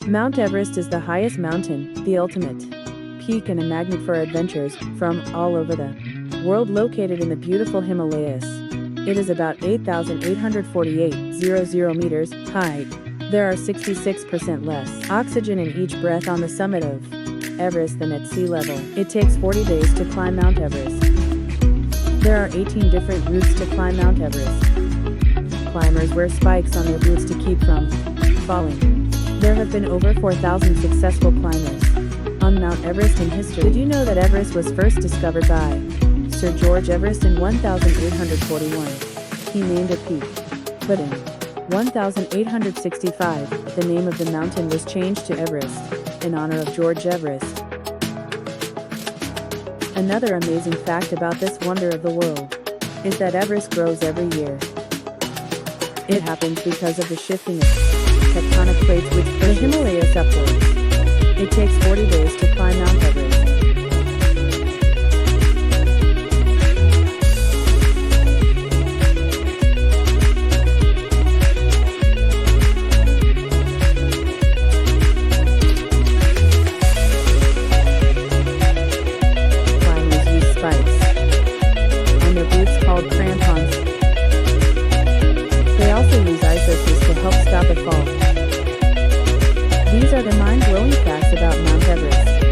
Mount Everest is the highest mountain, the ultimate peak and a magnet for adventurers from all over the world, located in the beautiful Himalayas. It is about 8,848.00 meters high. There are 66% less oxygen in each breath on the summit of Everest than at sea level. It takes 40 days to climb Mount Everest. There are 18 different routes to climb Mount Everest. Climbers wear spikes on their boots to keep from falling. There have been over 4,000 successful climbers on Mount Everest in history. Did you know that Everest was first discovered by Sir George Everest in 1841? He named a peak. But in 1865, the name of the mountain was changed to Everest, in honor of George Everest. Another amazing fact about this wonder of the world is that Everest grows every year. It happens because of the shifting of tectonic plates which push the Himalayas upwards. It takes 40 days to climb Mount Everest. Climbers use spikes on their boots called crampons. They also use ooces to help stop a fall. These are the mind-blowing facts about Mount Everest.